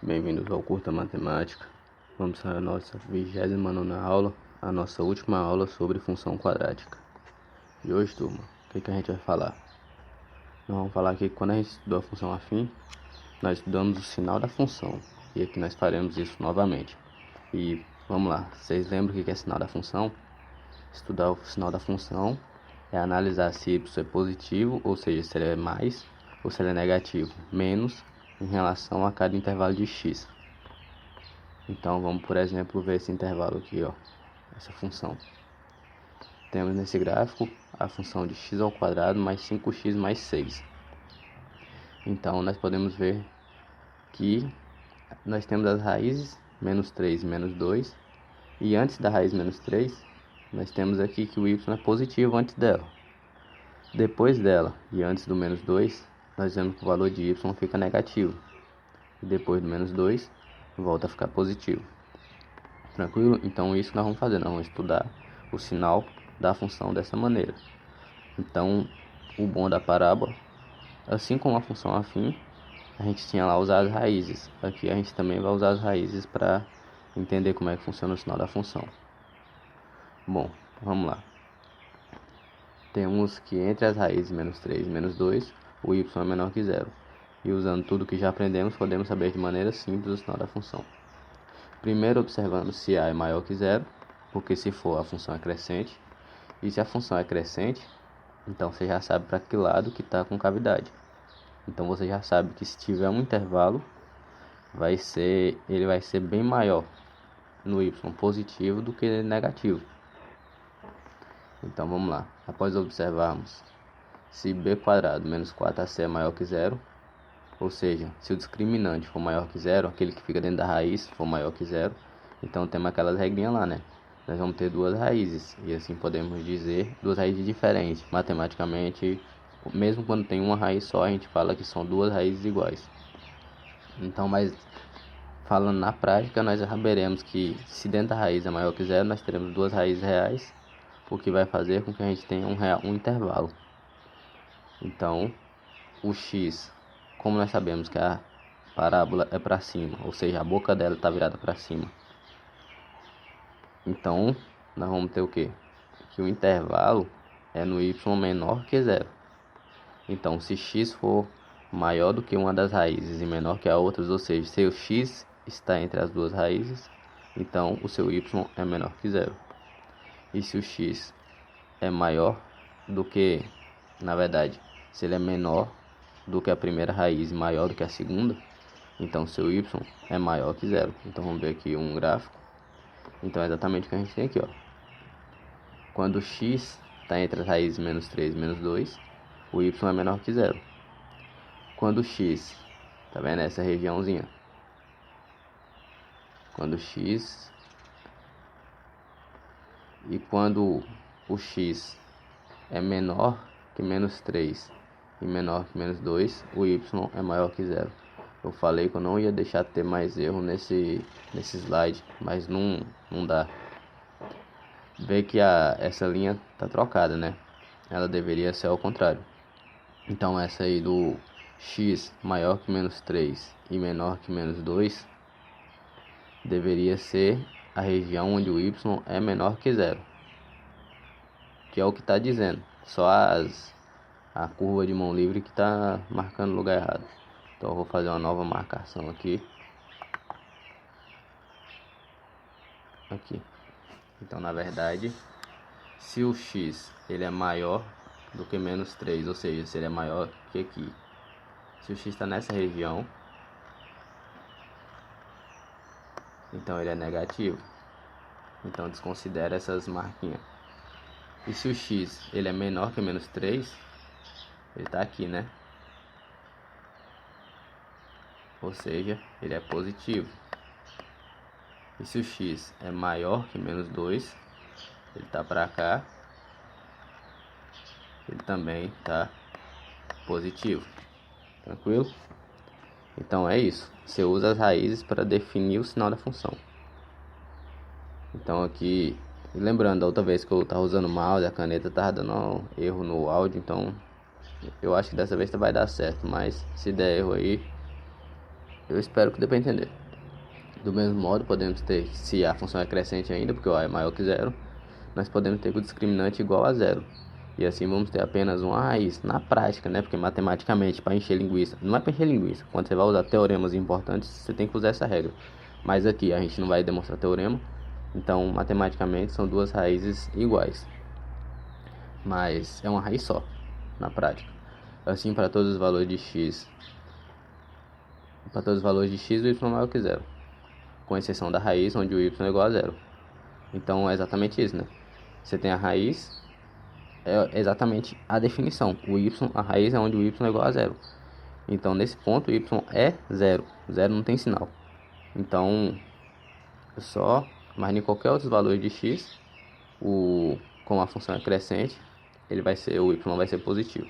Bem-vindos ao Curta Matemática. Vamos para a nossa 29ª aula, a nossa última aula sobre função quadrática. E hoje, turma, o que a gente vai falar? Nós vamos falar aqui que quando a gente estudou a função afim, nós estudamos o sinal da função. E aqui nós faremos isso novamente. E vamos lá, vocês lembram o que é sinal da função? Estudar o sinal da função é analisar se y é positivo, ou seja, se ele é mais, ou se ele é negativo, menos, em relação a cada intervalo de x. Então vamos, por exemplo, ver esse intervalo aqui, ó, essa função. Temos nesse gráfico a função de x ao quadrado mais 5x mais 6. Então nós podemos ver que nós temos as raízes menos 3 e menos 2. E antes da raiz menos 3, nós temos aqui que o y é positivo antes dela. Depois dela e antes do menos 2, nós vemos que o valor de y fica negativo. E depois do menos 2, volta a ficar positivo. Tranquilo? Então isso nós vamos fazer, nós vamos estudar o sinal da função dessa maneira. Então, o bom da parábola, assim como a função afim, a gente tinha lá usar as raízes. Aqui a gente também vai usar as raízes para entender como é que funciona o sinal da função. Bom, vamos lá. Temos que entre as raízes menos 3 e menos 2, o y é menor que zero. E usando tudo que já aprendemos, podemos saber de maneira simples o sinal da função. Primeiro observando se a é maior que zero, porque se for a função é crescente. E se a função é crescente, então você já sabe para que lado que está com cavidade. Então você já sabe que se tiver um intervalo, ele vai ser bem maior no y positivo do que negativo. Então vamos lá. Após observarmos se b² menos 4ac é maior que zero, ou seja, se o discriminante for maior que zero, aquele que fica dentro da raiz for maior que zero, então temos aquelas regrinhas lá, né? Nós vamos ter duas raízes, e assim podemos dizer duas raízes diferentes. Matematicamente, mesmo quando tem uma raiz só, a gente fala que são duas raízes iguais. Então, mas falando na prática, nós saberemos que se dentro da raiz é maior que zero, nós teremos duas raízes reais, o que vai fazer com que a gente tenha um intervalo. Então, o x, como nós sabemos que a parábola é para cima, ou seja, a boca dela está virada para cima, então nós vamos ter o quê? Que o intervalo é no y menor que zero. Então, se x for maior do que uma das raízes e menor que a outra, ou seja, se o x está entre as duas raízes, então o seu y é menor que zero. E se o x é maior do que, na verdade, se ele é menor do que a primeira raiz e maior do que a segunda, então seu y é maior que zero. Então vamos ver aqui um gráfico. Então é exatamente o que a gente tem aqui, ó. Quando x está entre as raízes menos 3 e menos 2, o y é menor que zero. Quando x, tá vendo essa regiãozinha? Quando x e quando o x é menor que menos 3 e menor que menos 2, o y é maior que zero. Eu falei que eu não ia deixar de ter mais erro nesse slide, mas não dá. Vê que essa linha tá trocada, né? Ela deveria ser ao contrário. Então essa aí do x maior que menos 3 e menor que menos 2 deveria ser a região onde o y é menor que zero, que é o que está dizendo. Só a curva de mão livre que está marcando o lugar errado. Então eu vou fazer uma nova marcação aqui. Então na verdade, se o x ele é maior do que menos 3, ou seja, se ele é maior que aqui, se o x está nessa região, então ele é negativo. Então desconsidera essas marquinhas. E se o x ele é menor que menos 3, ele está aqui, né? Ou seja, ele é positivo. E se o x é maior que menos 2, ele está para cá, ele também está positivo. Tranquilo? Então é isso. Você usa as raízes para definir o sinal da função. Então aqui, lembrando da outra vez que eu estava usando o mouse, a caneta estava dando erro no áudio, então eu acho que dessa vez vai dar certo, mas se der erro aí, Eu espero que dê para entender. Do mesmo modo, podemos ter, se a função é crescente ainda, porque o a é maior que zero, nós podemos ter o discriminante igual a zero. E assim vamos ter apenas uma raiz. Na prática, né? Porque matematicamente, para encher linguiça, não é para encher linguiça. Quando você vai usar teoremas importantes, você tem que usar essa regra. Mas aqui a gente não vai demonstrar teorema. Então, matematicamente, são duas raízes iguais. Mas é uma raiz só, na prática. Assim, para todos os valores de x. Para todos os valores de x, o y é maior que zero. Com exceção da raiz, onde o y é igual a zero. Então, é exatamente isso, né? Você tem a raiz, é exatamente a definição. O y, a raiz é onde o y é igual a zero. Então, nesse ponto, o y é zero. Zero não tem sinal. Então, é só, mas em qualquer outro valor de x, como a função é crescente, o y vai ser positivo.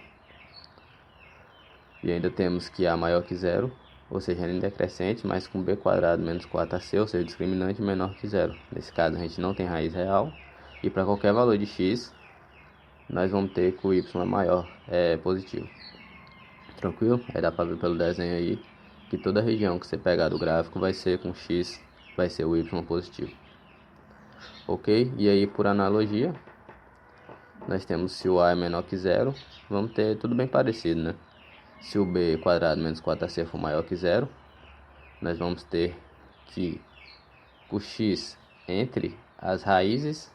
E ainda temos que a maior que zero, ou seja, ainda é crescente, mas com b quadrado menos 4ac, ou seja, discriminante menor que zero. Nesse caso, a gente não tem raiz real. E para qualquer valor de x, nós vamos ter que o y é maior, é positivo. Tranquilo? Aí dá para ver pelo desenho aí que toda região que você pegar do gráfico vai ser com x, vai ser o y positivo. Ok? E aí, por analogia, nós temos se o a é menor que zero, vamos ter tudo bem parecido, né? Se o b quadrado menos 4ac for maior que zero, nós vamos ter que o x entre as raízes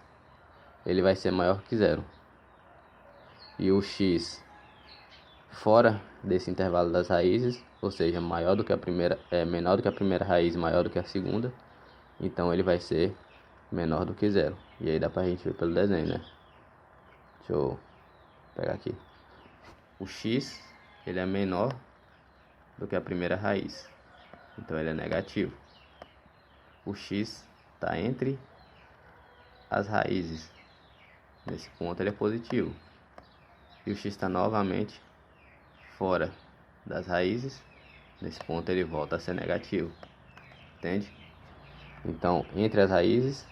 ele vai ser maior que zero. E o x fora desse intervalo das raízes, ou seja, menor do que a primeira raiz, maior do que a segunda, então ele vai ser menor do que zero. E aí dá pra gente ver pelo desenho, né? Deixa eu pegar aqui. O x ele é menor do que a primeira raiz, então ele é negativo. O x está entre as raízes, nesse ponto ele é positivo. E o x está novamente fora das raízes, nesse ponto ele volta a ser negativo. Entende? Então, entre as raízes,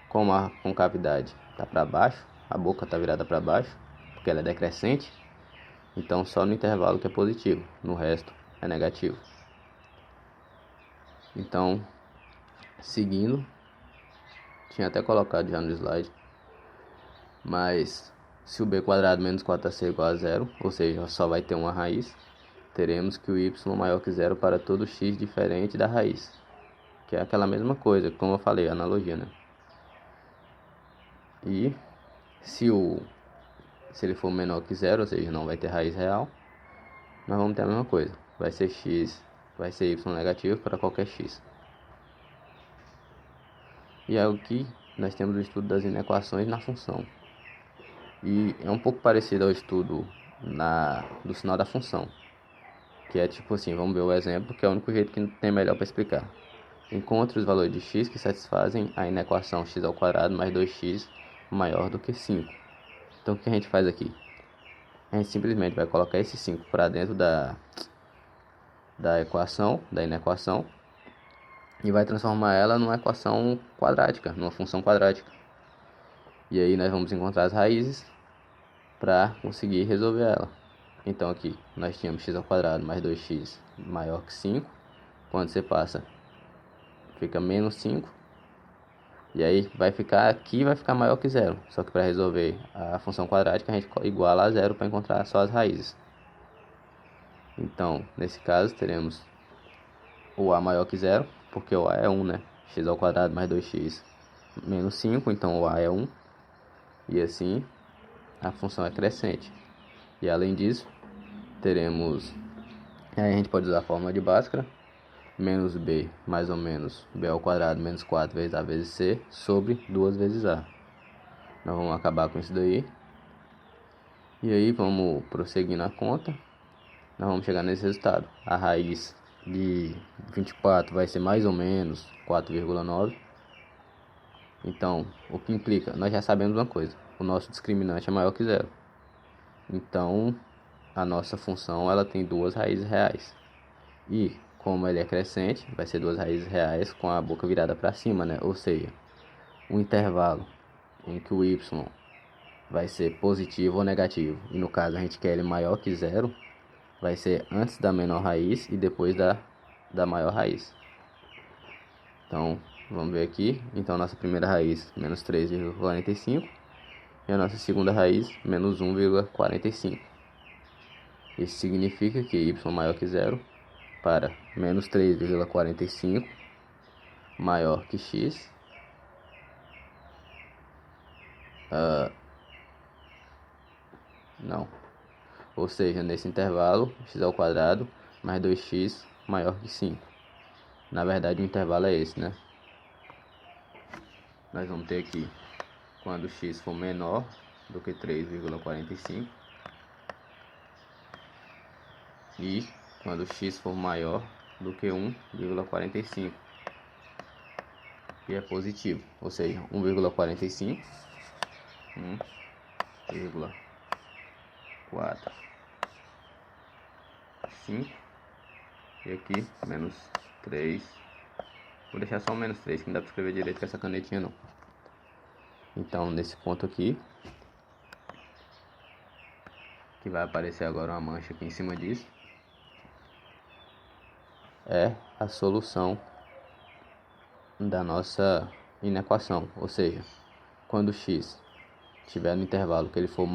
como a concavidade está para baixo, a boca está virada para baixo, porque ela é decrescente, então só no intervalo que é positivo, no resto é negativo. Então, seguindo, tinha até colocado já no slide, mas se o b quadrado menos 4ac é igual a zero, ou seja, só vai ter uma raiz, teremos que o y é maior que zero para todo x diferente da raiz, que é aquela mesma coisa, como eu falei, analogia, né? E se ele for menor que zero, ou seja, não vai ter raiz real, nós vamos ter a mesma coisa, vai ser y negativo para qualquer x. E aqui nós temos o estudo das inequações na função. E é um pouco parecido ao estudo do sinal da função. Que é tipo assim, vamos ver o exemplo, que é o único jeito que tem melhor para explicar. Encontre os valores de x que satisfazem a inequação x ao quadrado mais 2x maior do que 5. Então o que a gente faz aqui? A gente simplesmente vai colocar esse 5 para dentro da inequação, e vai transformar ela numa equação quadrática, numa função quadrática. E aí nós vamos encontrar as raízes para conseguir resolver ela. Então aqui nós tínhamos x ao quadrado mais 2x maior que 5. Quando você passa, fica menos 5. E aí vai ficar maior que zero. Só que para resolver a função quadrática a gente iguala a zero para encontrar só as raízes. Então nesse caso teremos o a maior que zero, porque o a é 1, né? X ao quadrado mais 2x menos 5, então o a é 1. E assim a função é crescente. E além disso, teremos, aí a gente pode usar a fórmula de Bhaskara, menos b mais ou menos b ao quadrado menos 4 vezes a vezes c sobre 2 vezes a. Nós vamos acabar com isso daí. E aí vamos prosseguir na conta. Nós vamos chegar nesse resultado. A raiz de 24 vai ser mais ou menos 4,9. Então, o que implica? Nós já sabemos uma coisa. O nosso discriminante é maior que zero. Então, a nossa função ela tem duas raízes reais. E, como ele é crescente, vai ser duas raízes reais com a boca virada para cima, né? Ou seja, um intervalo em que o y vai ser positivo ou negativo. E no caso a gente quer ele maior que zero, vai ser antes da menor raiz e depois da da maior raiz. Então, vamos ver aqui. Então, nossa primeira raiz, menos 3,45. E a nossa segunda raiz, menos 1,45. Isso significa que y maior que zero para menos 3,45 maior que x. Não. Ou seja, nesse intervalo, x ao quadrado mais 2x maior que 5. Na verdade, o intervalo é esse, né? Nós vamos ter aqui, quando x for menor do que 3,45 e quando x for maior do que 1,45, que é positivo, ou seja, 1,45, 1,45 e aqui menos 3. Vou deixar só o menos 3, que não dá para escrever direito com essa canetinha não. Então, nesse ponto aqui, que vai aparecer agora uma mancha aqui em cima disso, é a solução da nossa inequação. Ou seja, quando x estiver no intervalo que ele for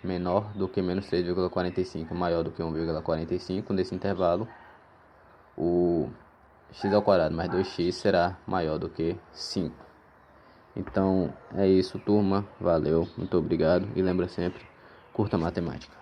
menor do que menos 3,45, maior do que 1,45, nesse intervalo, o x ao quadrado mais 2x será maior do que 5. Então, é isso, turma. Valeu, muito obrigado. E lembra sempre, curta matemática.